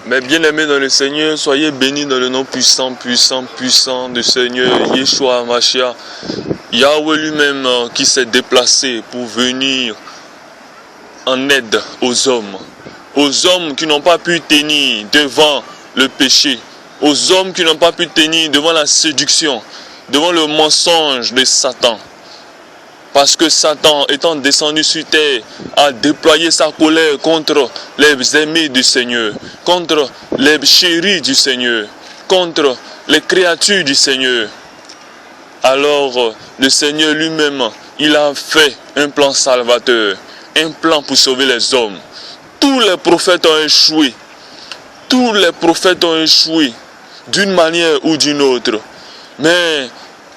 Mes bien-aimés dans le Seigneur, soyez bénis dans le nom puissant du Seigneur Yeshua Mashiach. Yahweh lui-même qui s'est déplacé pour venir en aide aux hommes qui n'ont pas pu tenir devant le péché, aux hommes qui n'ont pas pu tenir devant la séduction, devant le mensonge de Satan. Parce que Satan, étant descendu sur terre, a déployé sa colère contre les aimés du Seigneur, contre les chéris du Seigneur, contre les créatures du Seigneur. Alors, le Seigneur lui-même, il a fait un plan salvateur, un plan pour sauver les hommes. Tous les prophètes ont échoué. Tous les prophètes ont échoué d'une manière ou d'une autre. Mais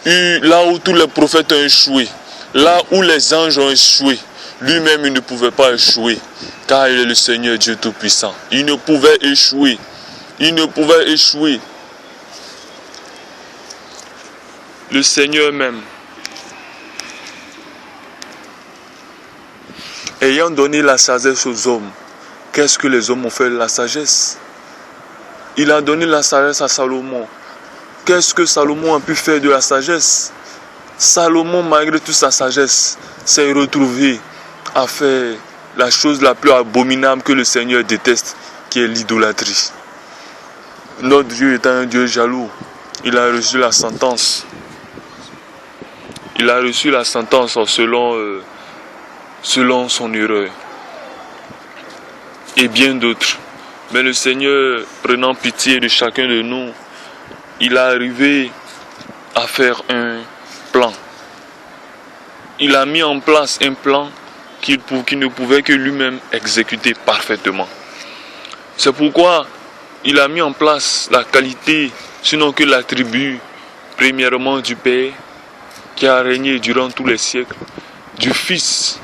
là où tous les prophètes ont échoué, là où les anges ont échoué, lui-même il ne pouvait pas échouer, car il est le Seigneur Dieu Tout-Puissant. Il ne pouvait échouer. Il ne pouvait échouer. Le Seigneur même, ayant donné la sagesse aux hommes, qu'est-ce que les hommes ont fait de la sagesse? Il a donné la sagesse à Salomon. Qu'est-ce que Salomon a pu faire de la sagesse? Salomon, malgré toute sa sagesse, s'est retrouvé à faire la chose la plus abominable que le Seigneur déteste, qui est l'idolâtrie. Notre Dieu étant un Dieu jaloux, il a reçu la sentence. Il a reçu la sentence selon son erreur. Et bien d'autres. Mais le Seigneur, prenant pitié de chacun de nous, il a arrivé à faire un plan. Il a mis en place un plan qu'il ne pouvait que lui-même exécuter parfaitement. C'est pourquoi il a mis en place la qualité, sinon que l'attribut, premièrement du Père, qui a régné durant tous les siècles, du Fils,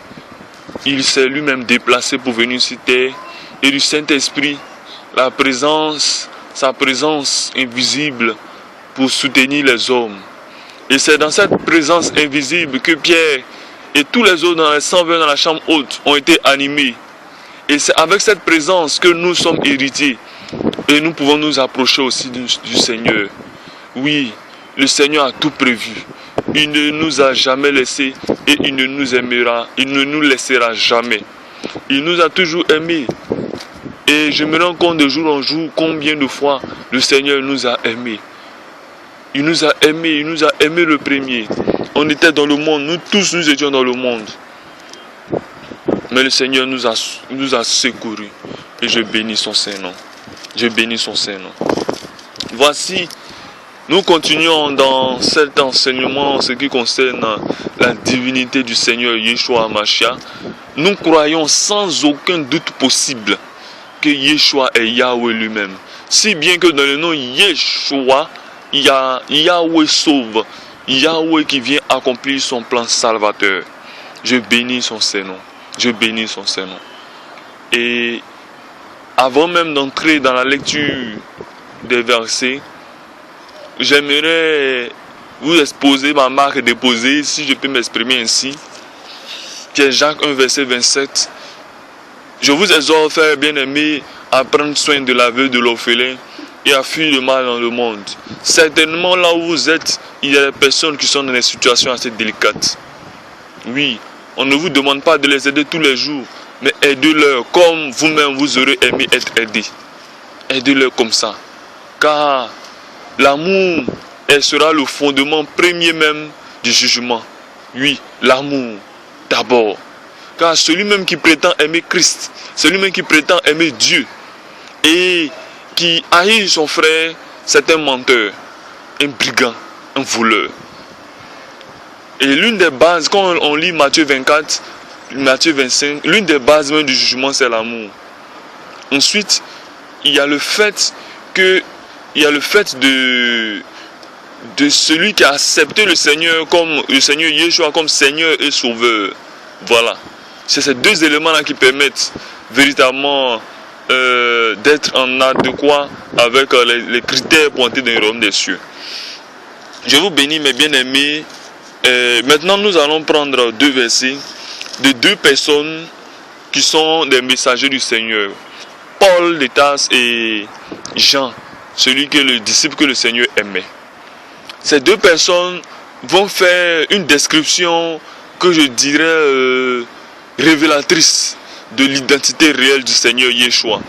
il s'est lui-même déplacé pour venir sur terre, et du Saint-Esprit, sa présence invisible pour soutenir les hommes. Et c'est dans cette présence invisible que Pierre et tous les autres dans les 120 dans la chambre haute ont été animés. Et c'est avec cette présence que nous sommes héritiers. Et nous pouvons nous approcher aussi du Seigneur. Oui, le Seigneur a tout prévu. Il ne nous a jamais laissés et il ne nous laissera jamais. Il nous a toujours aimés. Et je me rends compte de jour en jour combien de fois le Seigneur nous a aimés. Il nous a aimés le premier. On était dans le monde, nous tous nous étions dans le monde. Mais le Seigneur nous a secourus. Et je bénis son Saint-Nom. Je bénis son Saint-Nom. Voici, nous continuons dans cet enseignement en ce qui concerne la divinité du Seigneur Yeshua Mashiach. Nous croyons sans aucun doute possible que Yeshua est Yahweh lui-même. Si bien que dans le nom Yeshua, il y a Yahweh sauve, Yahweh qui vient accomplir son plan salvateur. Je bénis son Saint-Nom. Je bénis son Saint-Nom. Et avant même d'entrer dans la lecture des versets, j'aimerais vous exposer ma marque déposée, si je peux m'exprimer ainsi, qui est Jacques 1, verset 27. Je vous exhorte, frères bien-aimés, à prendre soin de la veuve de l'orphelin et à fuir le mal dans le monde. Certainement, là où vous êtes, il y a des personnes qui sont dans des situations assez délicates. Oui, on ne vous demande pas de les aider tous les jours, mais aidez-leur comme vous-même vous aurez aimé être aidé. Aidez-leur comme ça. Car l'amour sera le fondement premier même du jugement. Oui, l'amour d'abord. Car celui-même qui prétend aimer Christ, celui-même qui prétend aimer Dieu et qui haït son frère, c'est un menteur, un brigand, un voleur. Et l'une des bases, quand on lit Matthieu 24, Matthieu 25, l'une des bases même du jugement, c'est l'amour. Ensuite, il y a le fait de celui qui a accepté le Seigneur comme le Seigneur Yeshua comme Seigneur et Sauveur. Voilà. C'est ces deux éléments-là qui permettent véritablement d'être en adéquat avec les critères pointés dans le royaume des cieux. Je vous bénis, mes bien-aimés. Maintenant, nous allons prendre deux versets de deux personnes qui sont des messagers du Seigneur. Paul Paul de Tarse et Jean, celui que le disciple que le Seigneur aimait. Ces deux personnes vont faire une description que je dirais révélatrice de l'identité réelle du Seigneur Yeshua.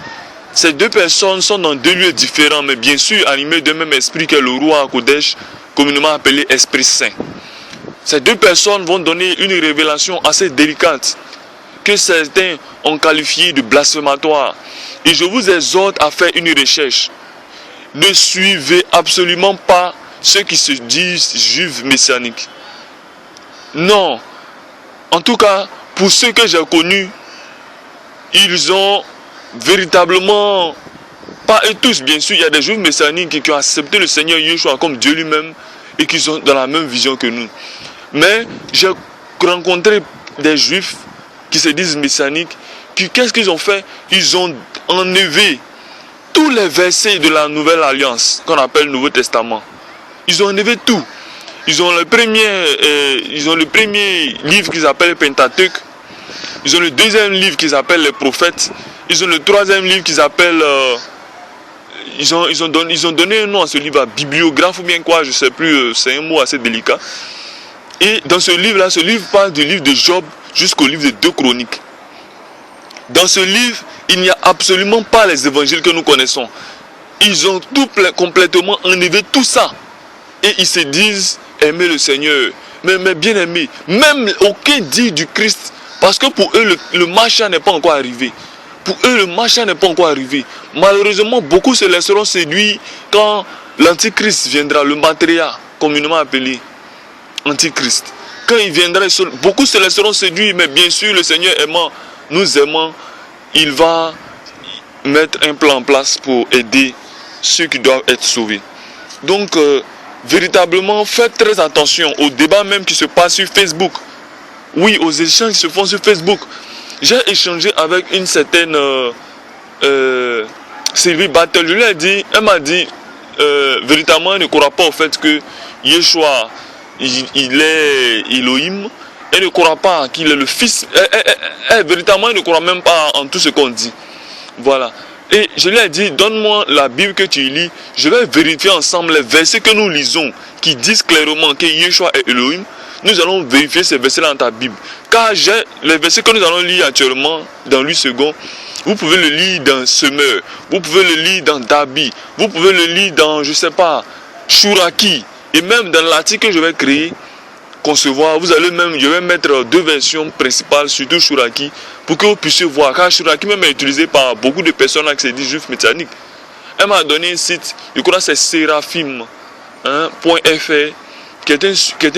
Ces deux personnes sont dans deux lieux différents, mais bien sûr animés d'un même esprit que le roi Kodesh, communément appelé Esprit Saint. Ces deux personnes vont donner une révélation assez délicate, que certains ont qualifié de blasphématoire. Et je vous exhorte à faire une recherche. Ne suivez absolument pas ceux qui se disent juifs messianiques. Non. En tout cas, pour ceux que j'ai connus, ils ont véritablement, pas eux tous bien sûr, il y a des juifs messianiques qui ont accepté le Seigneur Yeshua comme Dieu lui-même et qui sont dans la même vision que nous. Mais j'ai rencontré des juifs qui se disent messianiques, qu'est-ce qu'ils ont fait? Ils ont enlevé tous les versets de la Nouvelle Alliance, qu'on appelle Nouveau Testament. Ils ont enlevé tout. Ils ont le premier livre qu'ils appellent Pentateuque. Ils ont le deuxième livre qu'ils appellent les prophètes. Ils ont le troisième livre qu'ils appellent... Ils ont donné un nom à ce livre, bibliographe ou bien quoi, je ne sais plus, c'est un mot assez délicat. Et dans ce livre-là, ce livre parle du livre de Job jusqu'au livre de 2 Chroniques. Dans ce livre, il n'y a absolument pas les évangiles que nous connaissons. Ils ont tout complètement enlevé tout ça. Et ils se disent aimer le Seigneur. Mais bien aimé, même aucun dit du Christ. Parce que pour eux, le Mashiach n'est pas encore arrivé. Pour eux, le Mashiach n'est pas encore arrivé. Malheureusement, beaucoup se laisseront séduire quand l'Antichrist viendra, le Maitréya, communément appelé Antichrist. Quand il viendra, beaucoup se laisseront séduire, mais bien sûr, le Seigneur aimant, nous aimant, il va mettre un plan en place pour aider ceux qui doivent être sauvés. Donc, véritablement, faites très attention aux débats même qui se passent sur Facebook. Oui, aux échanges qui se font sur Facebook. J'ai échangé avec une certaine Sylvie Battle. Je lui ai dit, elle m'a dit, véritablement, elle ne croit pas au fait que Yeshua, il est Elohim. Elle ne croit pas qu'il est le fils. Véritablement, elle ne croit même pas en tout ce qu'on dit. Voilà. Et je lui ai dit, donne-moi la Bible que tu lis. Je vais vérifier ensemble les versets que nous lisons qui disent clairement que Yeshua est Elohim. Nous allons vérifier ces versets-là dans ta Bible. Car j'ai les versets que nous allons lire actuellement dans 8 secondes. Vous pouvez le lire dans Semeur. Vous pouvez le lire dans Dabi. Vous pouvez le lire dans, je ne sais pas, Shuraki. Et même dans l'article que je vais créer, concevoir, vous allez même, je vais mettre 2 versions principales, surtout Shuraki, pour que vous puissiez voir. Car Shuraki même est utilisé par beaucoup de personnes qui se disent juifs messianiques. Elle m'a donné un site, je crois que c'est seraphim.fr, qui est un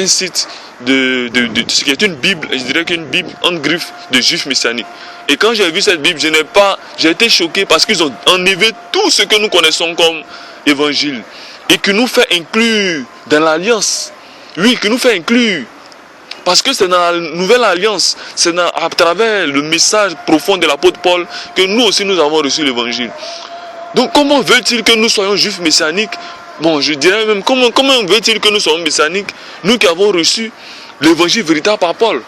site qui est une Bible, je dirais qu'une Bible en griffe de juifs messianiques. Et quand j'ai vu cette Bible, j'ai été choqué parce qu'ils ont enlevé tout ce que nous connaissons comme évangile et qui nous fait inclure dans l'alliance. Oui, qui nous fait inclure. Parce que c'est dans la nouvelle alliance, c'est à travers le message profond de l'apôtre Paul que nous aussi nous avons reçu l'évangile. Donc comment veut-il que nous soyons juifs messianiques? Bon, je dirais même, comment veut-il que nous soyons messianiques, nous qui avons reçu l'évangile véritable par Paul?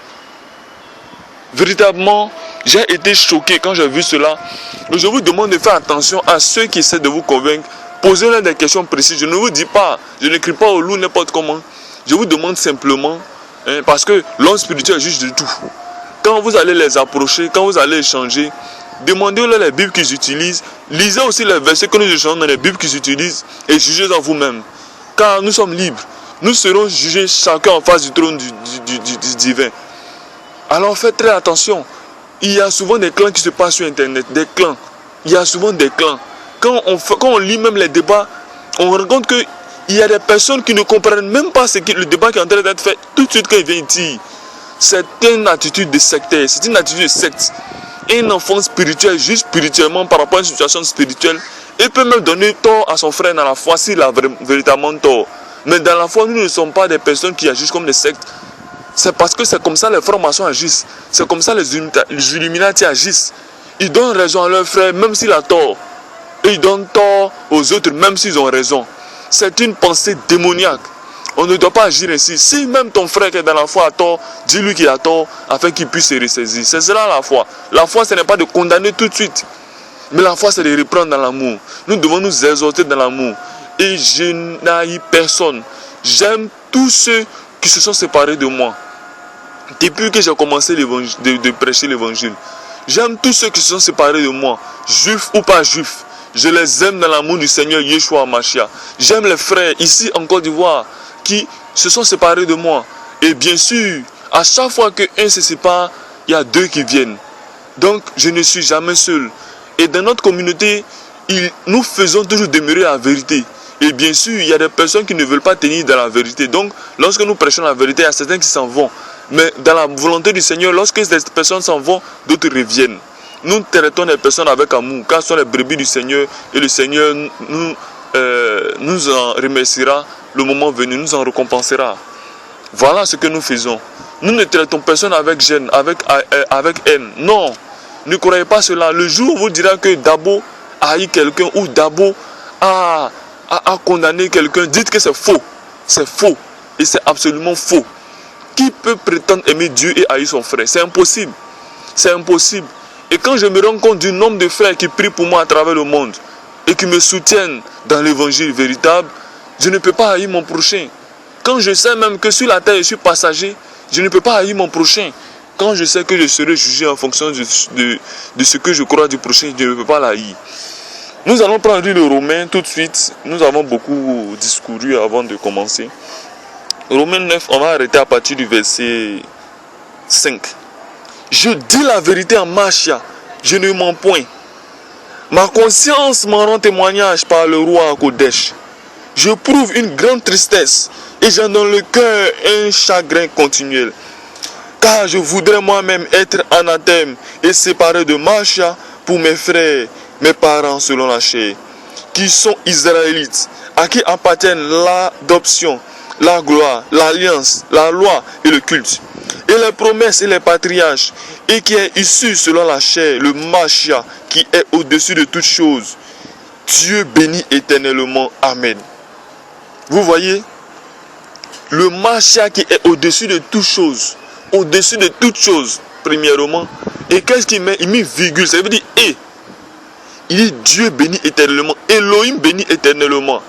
Véritablement, j'ai été choqué quand j'ai vu cela. Je vous demande de faire attention à ceux qui essaient de vous convaincre. Posez-leur des questions précises. Je ne vous dis pas, je n'écris pas au loup n'importe comment. Je vous demande simplement, parce que l'homme spirituel juge de tout. Quand vous allez les approcher, quand vous allez échanger, demandez-leur les Bibles qu'ils utilisent. Lisez aussi les versets que nous échangeons dans les Bibles qu'ils utilisent et jugez en vous-même. Car nous sommes libres. Nous serons jugés chacun en face du trône du divin. Alors faites très attention. Il y a souvent des clans qui se passent sur Internet. Des clans. Il y a souvent des clans. Quand on lit même les débats, on rend compte qu'il y a des personnes qui ne comprennent même pas le débat qui est en train d'être fait. Tout de suite quand il vient ici, c'est une attitude de sectaire. C'est une attitude de secte. Un enfant spirituel, juste spirituellement par rapport à une situation spirituelle, il peut même donner tort à son frère dans la foi s'il a véritablement tort. Mais dans la foi, nous ne sommes pas des personnes qui agissent comme des sectes. C'est parce que c'est comme ça les francs-maçons agissent. C'est comme ça les Illuminati agissent. Ils donnent raison à leur frère même s'il a tort. Et ils donnent tort aux autres même s'ils ont raison. C'est une pensée démoniaque. On ne doit pas agir ainsi. Si même ton frère qui est dans la foi a tort, dis-lui qu'il a tort afin qu'il puisse se ressaisir. C'est cela la foi. La foi, ce n'est pas de condamner tout de suite. Mais la foi, c'est de reprendre dans l'amour. Nous devons nous exhorter dans l'amour. Et je n'haïs personne. J'aime tous ceux qui se sont séparés de moi. Depuis que j'ai commencé de prêcher l'évangile, j'aime tous ceux qui se sont séparés de moi, juifs ou pas juifs. Je les aime dans l'amour du Seigneur Yeshua Mashiach. J'aime les frères ici en Côte d'Ivoire qui se sont séparés de moi. Et bien sûr, à chaque fois qu'un se sépare, il y a deux qui viennent. Donc, je ne suis jamais seul. Et dans notre communauté, nous faisons toujours demeurer la vérité. Et bien sûr, il y a des personnes qui ne veulent pas tenir dans la vérité. Donc, lorsque nous prêchons la vérité, il y a certains qui s'en vont. Mais dans la volonté du Seigneur, lorsque ces personnes s'en vont, d'autres reviennent. Nous traitons les personnes avec amour, car ce sont les brebis du Seigneur. Et le Seigneur nous en remerciera le moment venu, nous en récompensera. Voilà ce que nous faisons. Nous ne traitons personne avec gêne, avec haine. Non, ne croyez pas cela. Le jour où vous direz que Dabo a haï quelqu'un ou Dabo a condamné quelqu'un, dites que c'est faux. C'est faux. Et c'est absolument faux. Qui peut prétendre aimer Dieu et haïr son frère? C'est impossible. C'est impossible. Et quand je me rends compte du nombre de frères qui prient pour moi à travers le monde et qui me soutiennent dans l'évangile véritable, je ne peux pas haïr mon prochain. Quand je sais même que sur la terre je suis passager, je ne peux pas haïr mon prochain. Quand je sais que je serai jugé en fonction de ce que je crois du prochain, je ne peux pas l'haïr. Nous allons prendre le Romain tout de suite. Nous avons beaucoup discouru avant de commencer. Romains 9, on va arrêter à partir du verset 5. Je dis la vérité en Mashiach, je ne mens point. Ma conscience m'en rend témoignage par le roi à Kodesh. Je prouve une grande tristesse et j'ai dans le cœur un chagrin continuel. Car je voudrais moi-même être anathème et séparé de Mashiach pour mes frères, mes parents selon la chair, qui sont israélites, à qui appartiennent l'adoption, la gloire, l'alliance, la loi et le culte, et les promesses et les patriarches, et qui est issu selon la chair, le Mashiach, qui est au-dessus de toutes choses. Dieu bénit éternellement. Amen. Vous voyez, le Mashiach qui est au-dessus de toutes choses, au-dessus de toutes choses, premièrement, et qu'est-ce qu'il met? Il met virgule, ça veut dire et. Il dit Dieu bénit éternellement, Elohim bénit éternellement.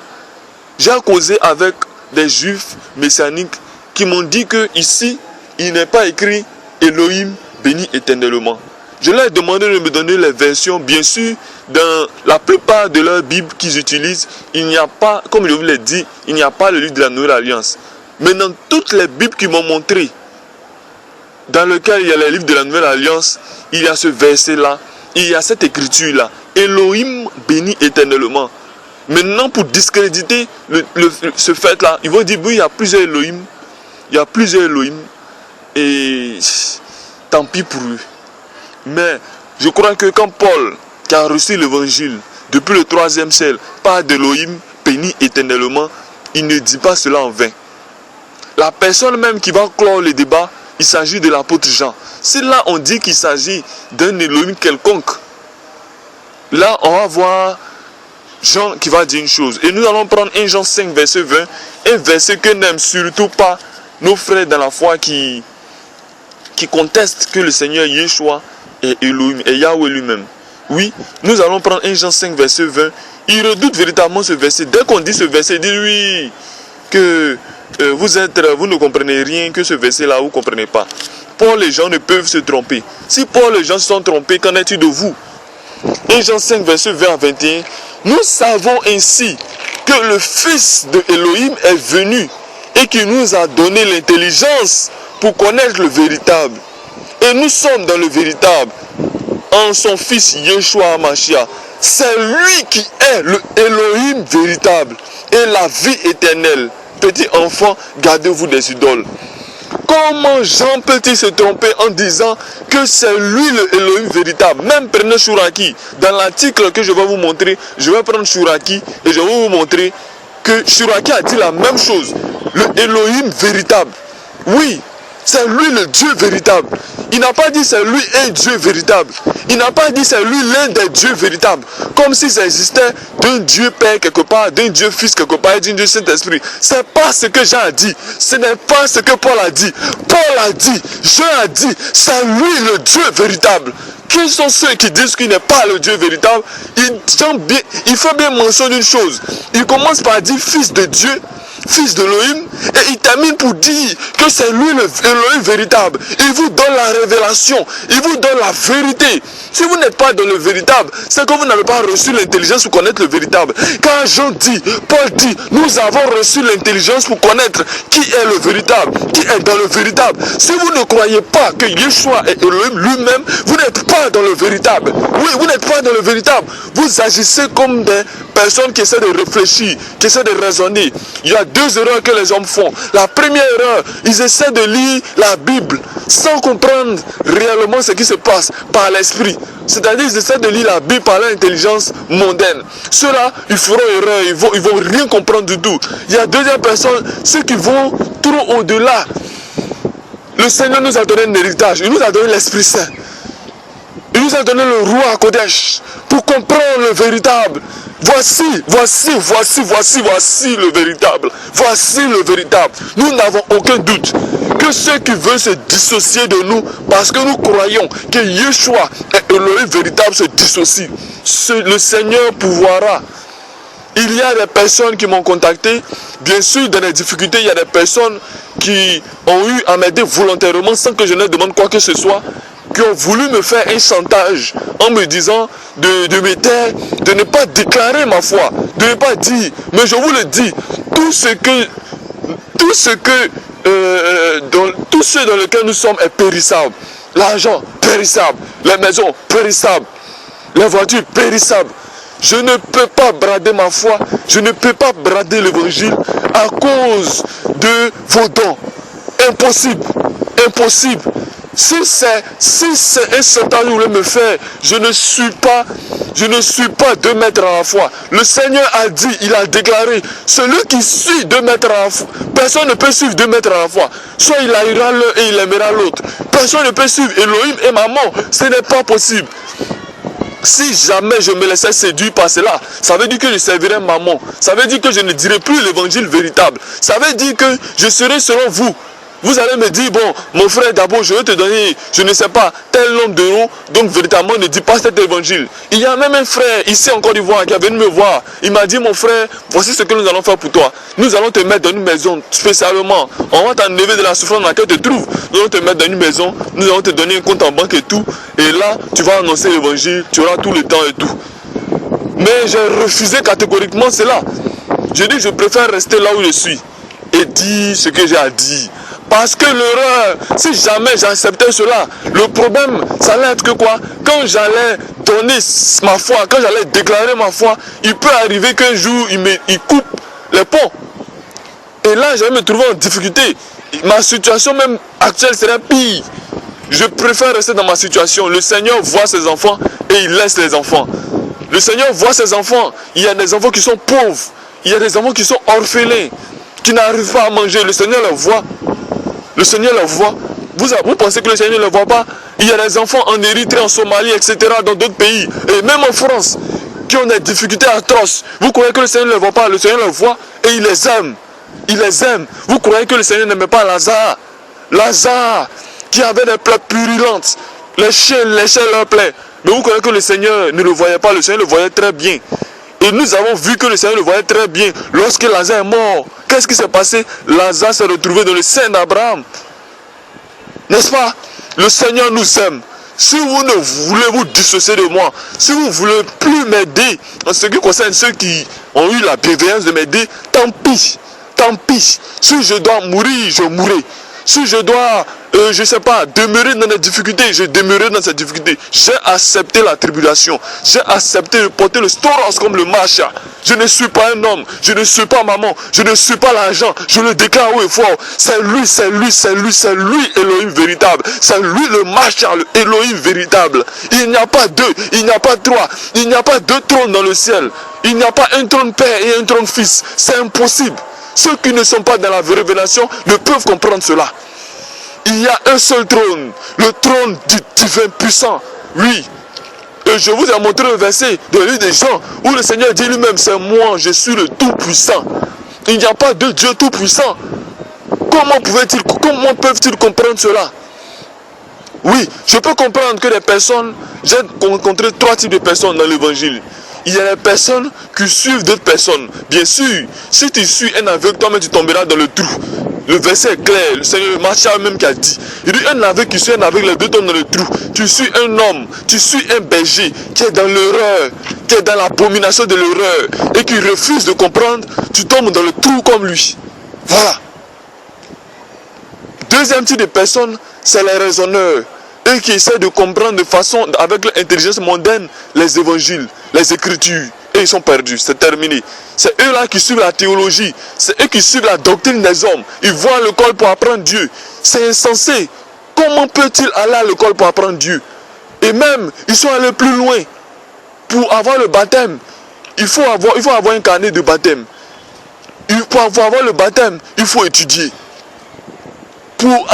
J'ai causé avec des juifs messianiques qui m'ont dit que ici, il n'est pas écrit Elohim bénit éternellement. Je leur ai demandé de me donner les versions. Bien sûr, dans la plupart de leurs Bibles qu'ils utilisent, il n'y a pas, comme je vous l'ai dit, il n'y a pas le livre de la Nouvelle Alliance. Mais dans toutes les Bibles qu'ils m'ont montré, dans lequel il y a les livres de la Nouvelle Alliance, il y a ce verset-là, il y a cette écriture-là. Elohim bénit éternellement. Maintenant, pour discréditer ce fait-là, ils vont dire, oui, il y a plusieurs Elohim. Il y a plusieurs Elohim. Et tant pis pour eux. Mais je crois que quand Paul, qui a reçu l'évangile depuis le 3e siècle, parle d'Elohim béni éternellement, il ne dit pas cela en vain. La personne même qui va clore le débat, il s'agit de l'apôtre Jean. Si là on dit qu'il s'agit d'un Elohim quelconque, là on va voir Jean qui va dire une chose. Et nous allons prendre 1 Jean 5 verset 20, un verset que n'aiment surtout pas nos frères dans la foi qui contestent que le Seigneur Yeshua est Elohim, et Yahweh lui-même. Oui, nous allons prendre 1 Jean 5 verset 20. Il redoute véritablement ce verset. Dès qu'on dit ce verset, il dit oui, que vous ne comprenez rien, que ce verset-là, vous ne comprenez pas. Paul, les gens ne peuvent se tromper. Si Paul, les gens se sont trompés, qu'en est-il de vous? 1 Jean 5 verset 20 à 21. Nous savons ainsi que le Fils de Elohim est venu et qui nous a donné l'intelligence pour connaître le véritable. Et nous sommes dans le véritable en son Fils Yeshua Mashiach. C'est lui qui est le Elohim véritable et la vie éternelle. Petit enfant, gardez-vous des idoles. Comment Jean peut-il se tromper en disant que c'est lui le Elohim véritable? Même prenez Shuraki. Dans l'article que je vais vous montrer, je vais prendre Shuraki et je vais vous montrer que Shuraki a dit la même chose. Le Elohim véritable. Oui, C'est lui le Dieu véritable. Il n'a pas dit c'est lui un Dieu véritable. Il n'a pas dit c'est lui l'un des dieux véritables. Comme si ça existait d'un Dieu Père quelque part, d'un Dieu Fils quelque part, d'un Dieu Saint-Esprit. Ce n'est pas ce que Jean a dit. Ce n'est pas ce que Paul a dit. Paul a dit, Jean a dit, c'est lui le Dieu véritable. Qui sont ceux qui disent qu'il n'est pas le Dieu véritable? Il fait bien mention d'une chose. Il commence par dire fils de Dieu, fils d'Elohim, et il termine pour dire que c'est lui le Elohim véritable. Il vous donne la révélation, il vous donne la vérité. Si vous n'êtes pas dans le véritable, c'est que vous n'avez pas reçu l'intelligence pour connaître le véritable. Quand Jean dit, Paul dit, nous avons reçu l'intelligence pour connaître qui est le véritable, qui est dans le véritable. Si vous ne croyez pas que Yeshua est Elohim lui-même, vous n'êtes pas dans le véritable. Oui, vous n'êtes pas dans le véritable. Vous agissez comme des personnes qui essaient de réfléchir, qui essaient de raisonner. Il y a deux erreurs que les hommes font. La première erreur, ils essaient de lire la Bible sans comprendre réellement ce qui se passe par l'esprit. C'est-à-dire qu'ils essaient de lire la Bible par l'intelligence mondaine. Ceux-là, ils feront erreur, ils vont rien comprendre du tout. Il y a deuxième personne, ceux qui vont trop au-delà. Le Seigneur nous a donné un héritage, il nous a donné l'Esprit Saint. Il nous a donné le roi Kodesh pour comprendre le véritable. Voici le véritable. Voici le véritable. Nous n'avons aucun doute que ceux qui veulent se dissocier de nous parce que nous croyons que Yeshua est le véritable se dissocient. Le Seigneur pourvoira. Il y a des personnes qui m'ont contacté. Bien sûr, dans les difficultés, il y a des personnes qui ont eu à m'aider volontairement sans que je ne demande quoi que ce soit, qui ont voulu me faire un chantage en me disant de me taire, de ne pas déclarer ma foi, de ne pas dire. Mais je vous le dis, tout ce dans lequel nous sommes est périssable. L'argent, périssable. Les maisons, périssables. Les voitures, périssables. Je ne peux pas brader ma foi, je ne peux pas brader l'évangile à cause de vos dons. Impossible, impossible. Si c'est un chantage que vous voulez me faire, je ne suis pas 2 mètres à la fois. Le Seigneur a dit, il a déclaré, celui qui suit 2 mètres à la fois, personne ne peut suivre 2 mètres à la fois. Soit il haïra l'un et il aimera l'autre. Personne ne peut suivre Elohim et maman, ce n'est pas possible. Si jamais je me laissais séduire par cela, ça veut dire que je servirais maman. Ça veut dire que je ne dirai plus l'évangile véritable. Ça veut dire que je serai selon vous. Vous allez me dire, bon, mon frère, d'abord, je vais te donner, je ne sais pas, tel nombre d'euros, donc véritablement, ne dis pas cet évangile. Il y a même un frère ici en Côte d'Ivoire qui est venu me voir. Il m'a dit, mon frère, voici ce que nous allons faire pour toi. Nous allons te mettre dans une maison spécialement. On va t'enlever de la souffrance dans laquelle tu te trouves. Nous allons te mettre dans une maison, nous allons te donner un compte en banque et tout. Et là, tu vas annoncer l'évangile, tu auras tout le temps et tout. Mais j'ai refusé catégoriquement cela. Je dis, je préfère rester là où je suis et dire ce que j'ai à dire. Parce que l'erreur, si jamais j'acceptais cela, le problème, ça allait être que quoi? Quand j'allais donner ma foi, quand j'allais déclarer ma foi, il peut arriver qu'un jour, il coupe les ponts. Et là, j'allais me trouver en difficulté. Ma situation même actuelle serait pire. Je préfère rester dans ma situation. Le Seigneur voit ses enfants et il laisse les enfants. Le Seigneur voit ses enfants. Il y a des enfants qui sont pauvres. Il y a des enfants qui sont orphelins, qui n'arrivent pas à manger. Le Seigneur les voit. Le Seigneur le voit. Vous pensez que le Seigneur ne le voit pas? Il y a des enfants en Érythrée, en Somalie, etc., dans d'autres pays, et même en France, qui ont des difficultés atroces. Vous croyez que le Seigneur ne le voit pas? Le Seigneur le voit et il les aime. Il les aime. Vous croyez que le Seigneur n'aimait pas Lazare? Lazare, qui avait des plaies purulentes. Les chiens léchaient leurs plaies. Mais vous croyez que le Seigneur ne le voyait pas? Le Seigneur le voyait très bien. Et nous avons vu que le Seigneur le voyait très bien. Lorsque Lazare est mort, qu'est-ce qui s'est passé? Lazare s'est retrouvé dans le sein d'Abraham. N'est-ce pas? Le Seigneur nous aime. Si vous ne voulez vous dissocier de moi, si vous ne voulez plus m'aider en ce qui concerne ceux qui ont eu la bienveillance de m'aider, tant pis. Tant pis. Si je dois mourir, je mourrai. Si je dois, je ne sais pas, demeurer dans des difficultés, je demeurerai dans ces difficultés. J'ai accepté la tribulation. J'ai accepté de porter le storos comme le macha. Je ne suis pas un homme. Je ne suis pas maman. Je ne suis pas l'argent. Je le déclare haut et fort. C'est lui, c'est lui, c'est lui, c'est lui, Elohim véritable. C'est lui le macha, le Elohim véritable. Il n'y a pas deux, il n'y a pas trois. Il n'y a pas 2 trônes dans le ciel. Il n'y a pas un trône père et un trône fils. C'est impossible. Ceux qui ne sont pas dans la révélation ne peuvent comprendre cela. Il y a un seul trône, le trône du divin puissant. Oui. Et je vous ai montré un verset dans le livre des Jean où le Seigneur dit lui-même, c'est moi, je suis le tout-puissant. Il n'y a pas de Dieu tout-puissant. Comment peuvent-ils comprendre cela? Oui, je peux comprendre que les personnes, j'ai rencontré 3 types de personnes dans l'évangile. Il y a les personnes qui suivent d'autres personnes. Bien sûr, si tu suis un aveugle, toi-même tu tomberas dans le trou. Le verset est clair, le Seigneur Marchal même qui a dit. Il dit un aveugle qui suit un aveugle, les deux tombent dans le trou. Tu suis un homme, tu suis un berger qui est dans l'erreur, qui est dans l'abomination de l'erreur et qui refuse de comprendre, tu tombes dans le trou comme lui. Voilà. Deuxième type de personnes, c'est les raisonneurs. Eux qui essaient de comprendre de façon, avec leur intelligence mondaine, les évangiles, les écritures. Et ils sont perdus, c'est terminé. C'est eux-là qui suivent la théologie. C'est eux qui suivent la doctrine des hommes. Ils vont à l'école pour apprendre Dieu. C'est insensé. Comment peut-il aller à l'école pour apprendre Dieu? Et même, ils sont allés plus loin. Pour avoir le baptême, il faut avoir un carnet de baptême. Pour avoir le baptême, il faut étudier. Pour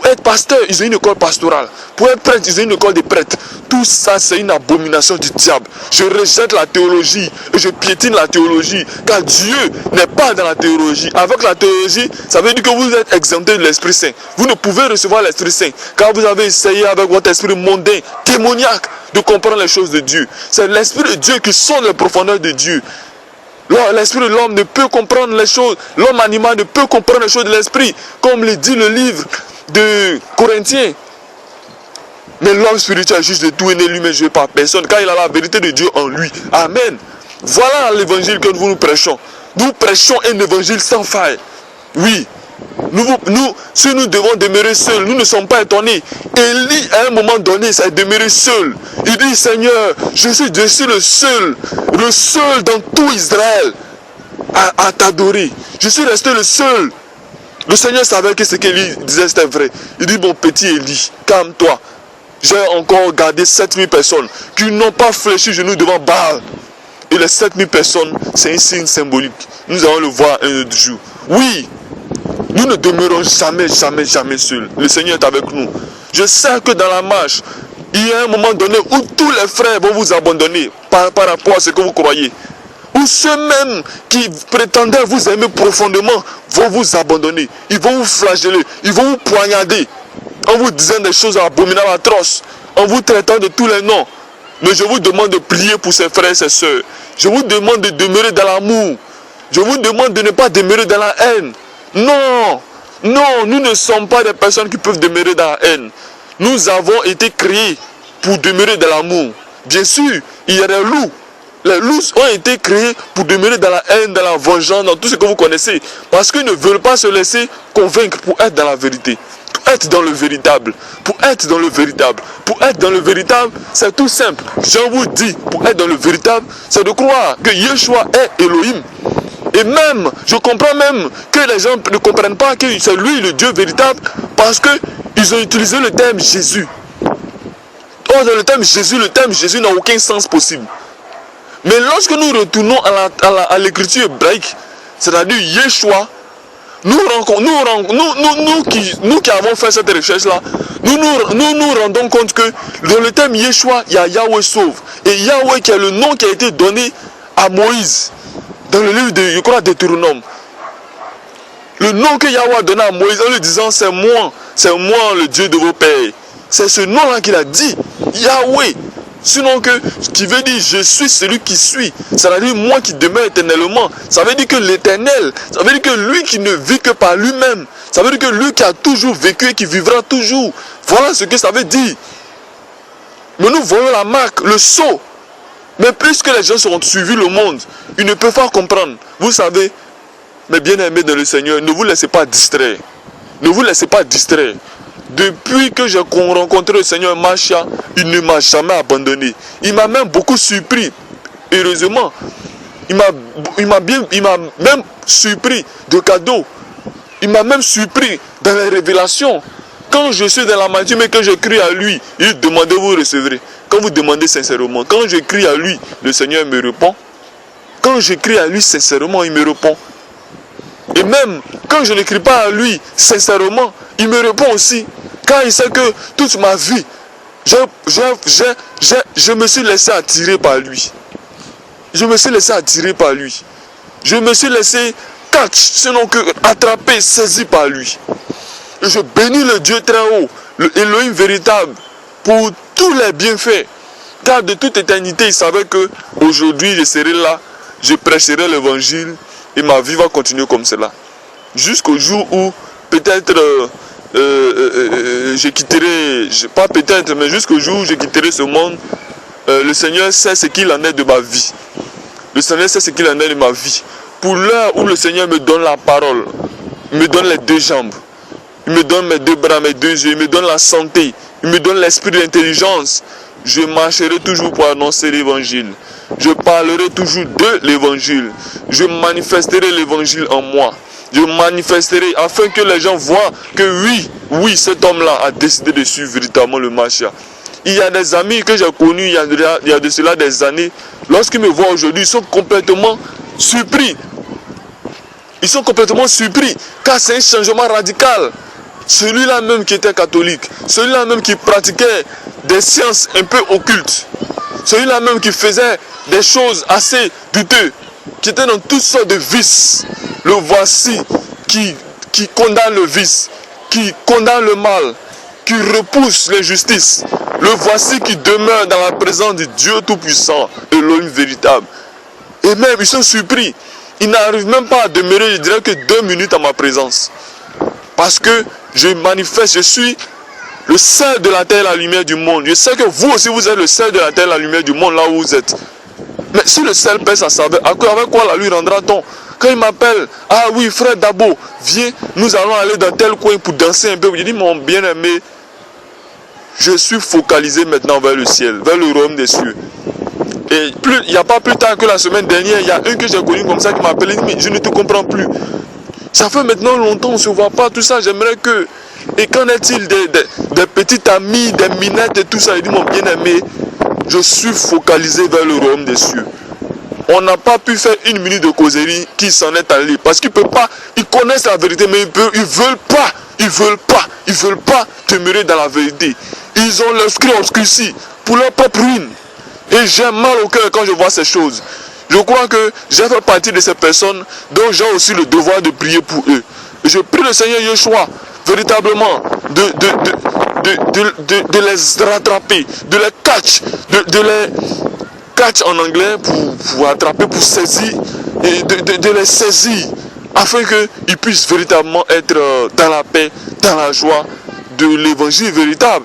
être pasteur, ils ont une école pastorale. Pour être prêtre, ils ont une école de prêtres. Tout ça, c'est une abomination du diable. Je rejette la théologie et je piétine la théologie. Car Dieu n'est pas dans la théologie. Avec la théologie, ça veut dire que vous êtes exempté de l'Esprit Saint. Vous ne pouvez recevoir l'Esprit Saint. Car vous avez essayé avec votre esprit mondain, démoniaque, de comprendre les choses de Dieu. C'est l'Esprit de Dieu qui sonde les profondeurs de Dieu. L'esprit de l'homme ne peut comprendre les choses. L'homme animal ne peut comprendre les choses de l'esprit. Comme le dit le livre de Corinthiens. Mais l'homme spirituel juge de tout et n'est lui-même joué par personne. Car il a la vérité de Dieu en lui. Amen. Voilà l'évangile que nous prêchons. Nous prêchons un évangile sans faille. Oui. Si nous devons demeurer seuls, nous ne sommes pas étonnés. Élie, à un moment donné, s'est demeuré seul. Il dit, Seigneur, je suis le seul dans tout Israël à t'adorer. Je suis resté le seul. Le Seigneur savait que ce qu'Élie disait, c'était vrai. Il dit, mon petit Élie, calme-toi. J'ai encore gardé 7000 personnes qui n'ont pas fléchi genoux devant Baal. Et les 7000 personnes, c'est un signe symbolique. Nous allons le voir un autre jour. Oui. Nous ne demeurons jamais seuls. Le Seigneur est avec nous. Je sais que dans la marche, il y a un moment donné où tous les frères vont vous abandonner par rapport à ce que vous croyez. Ou ceux-mêmes qui prétendaient vous aimer profondément vont vous abandonner. Ils vont vous flageller. Ils vont vous poignarder. En vous disant des choses abominables, atroces. En vous traitant de tous les noms. Mais je vous demande de prier pour ces frères et ces sœurs. Je vous demande de demeurer dans l'amour. Je vous demande de ne pas demeurer dans la haine. Non, nous ne sommes pas des personnes qui peuvent demeurer dans la haine. Nous avons été créés pour demeurer dans l'amour. Bien sûr, il y a des loups. Les loups ont été créés pour demeurer dans la haine, dans la vengeance, dans tout ce que vous connaissez. Parce qu'ils ne veulent pas se laisser convaincre pour être dans la vérité. Pour être dans le véritable. Pour être dans le véritable, c'est tout simple. Je vous dis, pour être dans le véritable, c'est de croire que Yeshua est Elohim. Et même, je comprends même que les gens ne comprennent pas que c'est lui le Dieu véritable parce qu'ils ont utilisé le terme Jésus. Or, dans le terme Jésus n'a aucun sens possible. Mais lorsque nous retournons à l'écriture hébraïque, c'est-à-dire Yeshua, nous qui avons fait cette recherche-là, nous rendons compte que dans le terme Yeshua, il y a Yahweh sauve. Et Yahweh qui est le nom qui a été donné à Moïse. Dans le livre de, je crois, Deutéronome. Le nom que Yahweh a donné à Moïse en lui disant c'est moi le Dieu de vos pères. C'est ce nom-là qu'il a dit, Yahweh. Sinon qui veut dire je suis celui qui suis. Ça veut dire moi qui demeure éternellement. Ça veut dire que l'éternel, ça veut dire que lui qui ne vit que par lui-même. Ça veut dire que lui qui a toujours vécu et qui vivra toujours. Voilà ce que ça veut dire. Mais nous voyons la marque, le sceau. Mais puisque les gens ont suivi le monde, ils ne peuvent pas comprendre. Vous savez, mes bien-aimés dans le Seigneur, ne vous laissez pas distraire. Ne vous laissez pas distraire. Depuis que j'ai rencontré le Seigneur Masha, il ne m'a jamais abandonné. Il m'a même beaucoup surpris. Heureusement, il m'a même surpris de cadeaux. Il m'a même surpris dans les révélations. Quand je suis dans la maladie, mais que je crie à lui, il demande, vous recevrez. Quand vous demandez sincèrement, quand je crie à lui, le Seigneur me répond. Quand je crie à lui sincèrement, il me répond. Et même quand je n'écris pas à lui sincèrement, il me répond aussi. Car il sait que toute ma vie, je me suis laissé attirer par lui. Je me suis laissé attirer par lui. Je me suis laissé catch, sinon que attraper, saisi par lui. Et je bénis le Dieu très haut, le Elohim véritable, pour tous les bienfaits. Car de toute éternité, il savait que aujourd'hui je serai là, je prêcherai l'évangile et ma vie va continuer comme cela. Jusqu'au jour où peut-être je quitterai, pas peut-être, mais jusqu'au jour où je quitterai ce monde, le Seigneur sait ce qu'il en est de ma vie. Le Seigneur sait ce qu'il en est de ma vie. Pour l'heure où le Seigneur me donne la parole, il me donne les deux jambes, il me donne mes deux bras, mes deux yeux, il me donne la santé, il me donne l'esprit d'intelligence, je marcherai toujours pour annoncer l'évangile. Je parlerai toujours de l'évangile. Je manifesterai l'évangile en moi. Je manifesterai afin que les gens voient que oui, cet homme-là a décidé de suivre véritablement le Machia. Il y a des amis que j'ai connus il y a de cela des années. Lorsqu'ils me voient aujourd'hui, ils sont complètement surpris. Ils sont complètement surpris car c'est un changement radical. Celui-là même qui était catholique, celui-là même qui pratiquait des sciences un peu occultes, celui-là même qui faisait des choses assez douteuses, qui était dans toutes sortes de vices, le voici qui condamne le vice, qui condamne le mal, qui repousse l'injustice. Le voici qui demeure dans la présence du Dieu Tout-Puissant, Elohim véritable. Et même, ils sont surpris. Ils n'arrivent même pas à demeurer, je dirais que 2 minutes à ma présence. Parce que je manifeste, je suis le sel de la terre, la lumière du monde. Je sais que vous aussi, vous êtes le sel de la terre, la lumière du monde, là où vous êtes. Mais si le sel perd sa saveur, avec quoi la lui rendra-t-on? Quand il m'appelle, ah oui, frère Dabo, viens, nous allons aller dans tel coin pour danser un peu. Je dis, mon bien-aimé, je suis focalisé maintenant vers le ciel, vers le royaume des cieux. Et il n'y a pas plus tard que la semaine dernière, il y a un que j'ai connu comme ça qui m'a appelé, mais je ne te comprends plus. Ça fait maintenant longtemps, on ne se voit pas, tout ça, j'aimerais que... Et qu'en est-il des petits amis, des minettes et tout ça? Il dit, mon bien-aimé, je suis focalisé vers le royaume des cieux. On n'a pas pu faire 1 minute de causerie qui s'en est allé. Parce qu'ils ne peuvent pas, ils connaissent la vérité, mais ils ne veulent pas demeurer dans la vérité. Ils ont l'esprit obscurci pour leur propre ruine. Et j'ai mal au cœur quand je vois ces choses. Je crois que j'ai fait partie de ces personnes dont j'ai aussi le devoir de prier pour eux. Et je prie le Seigneur Yeshua véritablement de les rattraper, de les catch, de les catch en anglais pour attraper, pour saisir, et de les saisir afin qu'ils puissent véritablement être dans la paix, dans la joie de l'évangile véritable.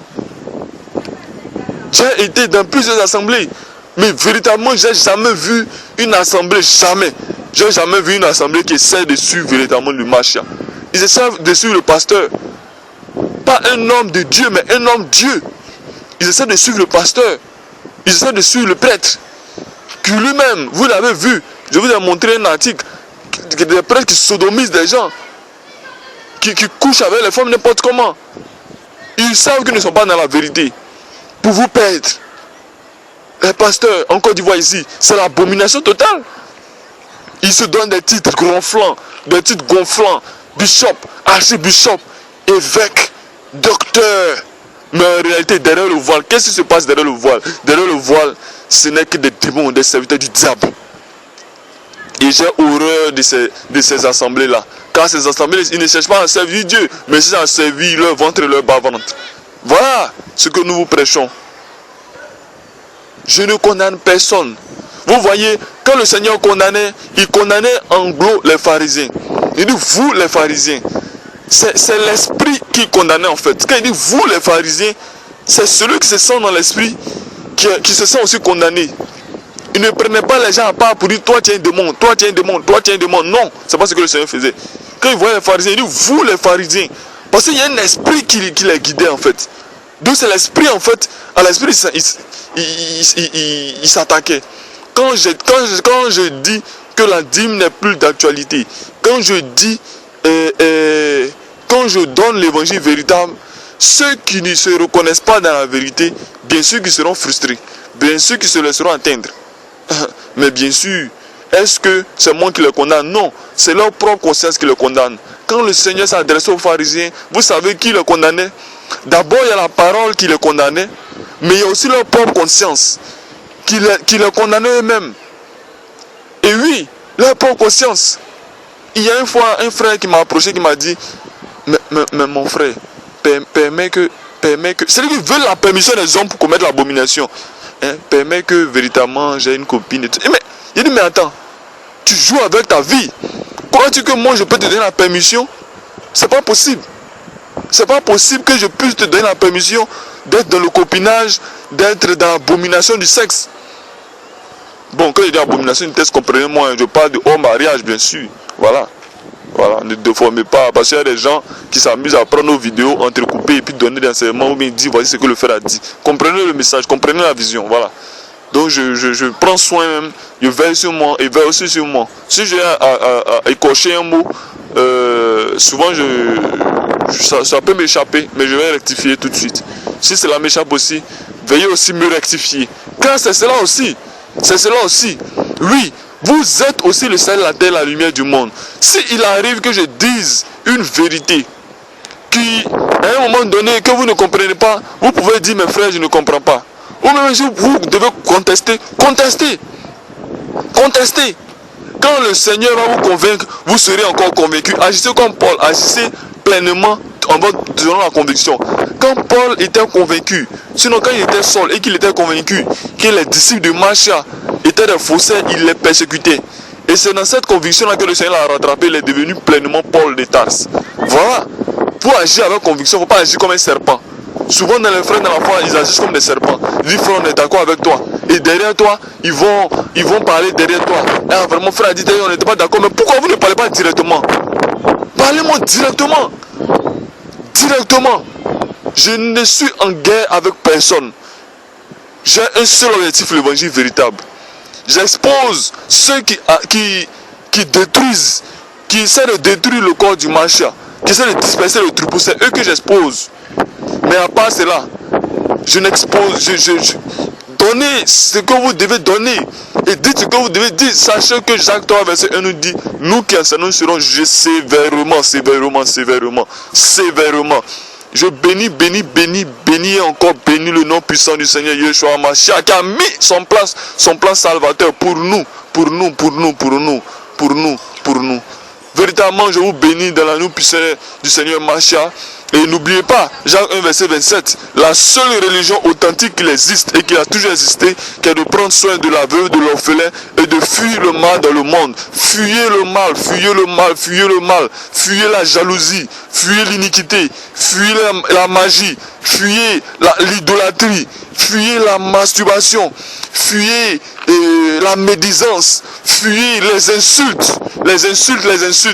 J'ai été dans plusieurs assemblées, mais véritablement, j'ai jamais vu une assemblée, jamais. J'ai jamais vu une assemblée qui essaie de suivre véritablement le Machia. Ils essaient de suivre le pasteur. Pas un homme de Dieu, mais un homme Dieu. Ils essaient de suivre le pasteur. Ils essaient de suivre le prêtre. Qui lui-même, vous l'avez vu, je vous ai montré un article, des prêtres qui sodomisent des gens, qui couchent avec les femmes n'importe comment. Ils savent qu'ils ne sont pas dans la vérité. Pour vous perdre. Les pasteurs, en Côte d'Ivoire ici, c'est l'abomination totale. Ils se donnent des titres gonflants, bishop, archibishop, évêque, docteur. Mais en réalité, derrière le voile, qu'est-ce qui se passe derrière le voile? Derrière le voile, ce n'est que des démons, des serviteurs du diable. Et j'ai horreur de ces assemblées-là. Car ces assemblées, ils ne cherchent pas à servir Dieu, mais ils cherchent à servir leur ventre et leur bas-ventre. Voilà ce que nous vous prêchons. Je ne condamne personne. Vous voyez, quand le Seigneur condamnait, il condamnait en gros les pharisiens. Il dit, vous les pharisiens. C'est l'esprit qui condamnait en fait. Quand il dit, vous les pharisiens, c'est celui qui se sent dans l'esprit qui se sent aussi condamné. Il ne prenait pas les gens à part pour dire, toi tu es un démon, toi tu es un démon, toi tu es un démon. Non, c'est pas ce que le Seigneur faisait. Quand il voyait les pharisiens, il dit, vous les pharisiens. Parce qu'il y a un esprit qui les guidait en fait. Donc c'est l'esprit en fait, à l'esprit il s'attaquait. Quand je dis que la dîme n'est plus d'actualité, quand je dis, quand je donne l'évangile véritable, ceux qui ne se reconnaissent pas dans la vérité, bien sûr qu'ils seront frustrés, bien sûr qu'ils se laisseront atteindre. Mais bien sûr, est-ce que c'est moi qui les condamne? Non, c'est leur propre conscience qui les condamne. Quand le Seigneur s'adressait aux pharisiens, vous savez qui les condamnait? D'abord, il y a la parole qui les condamnait, mais il y a aussi leur propre conscience qui les condamnait eux-mêmes. Et oui, leur propre conscience. Il y a une fois un frère qui m'a approché, qui m'a dit, mais mon frère, permets que... C'est-à-dire qu'ils veulent la permission des hommes pour commettre l'abomination. Hein, permet que véritablement j'ai une copine. Et tout. Mais il dit, mais attends, tu joues avec ta vie. Crois-tu que moi je peux te donner la permission? C'est pas possible. C'est pas possible que je puisse te donner la permission d'être dans le copinage, d'être dans l'abomination du sexe. Bon, quand je dis abomination du sexe, comprenez-moi, je parle de hors mariage, bien sûr. Voilà. Voilà, ne déformez pas, parce qu'il y a des gens qui s'amusent à prendre nos vidéos, entrecoupées et puis donner des enseignements ou bien dire voici ce que le frère a dit. Comprenez le message, comprenez la vision, voilà. Donc je prends soin même, je veille sur moi et veille aussi sur moi. Si j'ai à écorcher un mot, souvent ça peut m'échapper, mais je vais rectifier tout de suite. Si cela m'échappe aussi, veuillez aussi me rectifier. Car c'est cela aussi, oui. Vous êtes aussi le sel, la terre, la lumière du monde. S'il arrive que je dise une vérité qui, à un moment donné, que vous ne comprenez pas, vous pouvez dire, mes frères, je ne comprends pas. Ou même si vous devez contester, contestez. Contestez. Quand le Seigneur va vous convaincre, vous serez encore convaincu. Agissez comme Paul, agissez pleinement en votre selon la conviction. Quand Paul était convaincu, sinon quand il était seul et qu'il était convaincu que les disciples de Macha étaient des faussaires, il les persécutait. Et c'est dans cette conviction-là que le Seigneur l'a rattrapé, il est devenu pleinement Paul de Tarse. Voilà. Pour agir avec conviction, il ne faut pas agir comme un serpent. Souvent dans les frères dans la foi, ils agissent comme des serpents. Ils disent, frère, on est d'accord avec toi. Et derrière toi, ils vont parler derrière toi. Ah, vraiment, frère a dit, on n'était pas d'accord. Mais pourquoi vous ne parlez pas directement? Parlez-moi directement. Directement. Je ne suis en guerre avec personne. J'ai un seul objectif, l'évangile véritable. J'expose ceux qui détruisent, qui essaient de détruire le corps du Mashiach, qui essaient de disperser le troupeau. C'est eux que j'expose. Mais à part cela, je n'expose, donnez ce que vous devez donner et dites ce que vous devez dire. Sachez que Jacques 3 verset 1 nous dit, nous qui enseignons serons jugés sévèrement. Je bénis et encore bénis le nom puissant du Seigneur Yeshua Mashiach qui a mis son plan salvateur pour nous. Véritablement, je vous bénis dans la nom puissante du Seigneur Mashiach. Et n'oubliez pas, Jacques 1 verset 27, la seule religion authentique qui existe et qui a toujours existé, qui est de prendre soin de la veuve, de l'orphelin et de fuir le mal dans le monde. Fuyez le mal, fuyez la jalousie, fuyez l'iniquité, fuyez la magie, fuyez l'idolâtrie, fuyez la masturbation, fuyez la médisance, fuyez les insultes,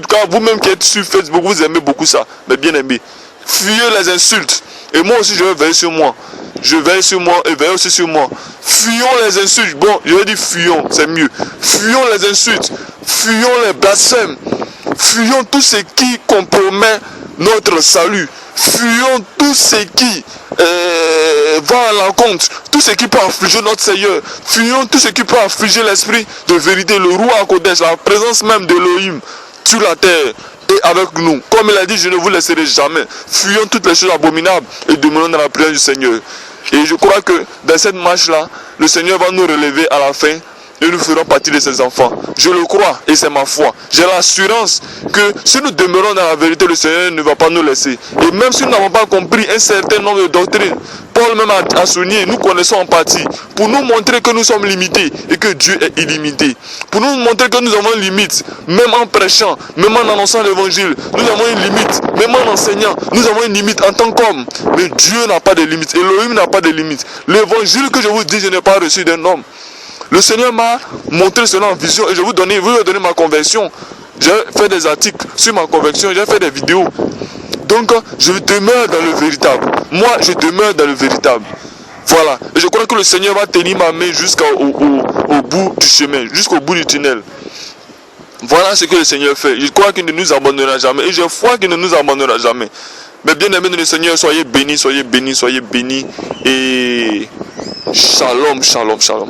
car vous-même qui êtes sur Facebook, vous aimez beaucoup ça, mais bien aimé. Fuyez les insultes. Et moi aussi je vais veiller sur moi. Je veille sur moi et veille aussi sur moi. Fuyons les insultes. Bon, je vais dire fuyons, c'est mieux. Fuyons les insultes. Fuyons les blasphèmes. Fuyons tout ce qui compromet notre salut. Fuyons tout ce qui va à l'encontre. Tout ce qui peut affliger notre Seigneur. Fuyons tout ce qui peut affliger l'esprit de vérité. Le roi Kodesh, la présence même de Elohim sur la terre. Et avec nous, comme il a dit, je ne vous laisserai jamais. Fuyons toutes les choses abominables et demeurons dans la présence du Seigneur. Et je crois que dans cette marche-là, le Seigneur va nous relever à la fin et nous ferons partie de ses enfants. Je le crois et c'est ma foi. J'ai l'assurance que si nous demeurons dans la vérité, le Seigneur ne va pas nous laisser. Et même si nous n'avons pas compris un certain nombre de doctrines, Paul même a souligné, nous connaissons en partie, pour nous montrer que nous sommes limités et que Dieu est illimité. Pour nous montrer que nous avons une limite, même en prêchant, même en annonçant l'évangile, nous avons une limite, même en enseignant, nous avons une limite en tant qu'homme. Mais Dieu n'a pas de limite, Elohim n'a pas de limite. L'évangile que je vous dis, je n'ai pas reçu d'un homme. Le Seigneur m'a montré cela en vision et je vous donner ma conversion. J'ai fait des articles sur ma conversion, j'ai fait des vidéos. Donc, je demeure dans le véritable. Moi, je demeure dans le véritable. Voilà. Et je crois que le Seigneur va tenir ma main jusqu'au bout du chemin, jusqu'au bout du tunnel. Voilà ce que le Seigneur fait. Je crois qu'il ne nous abandonnera jamais. Et je crois qu'il ne nous abandonnera jamais. Mais bien aimés de le Seigneur, soyez bénis, soyez bénis, soyez bénis. Et shalom, shalom, shalom.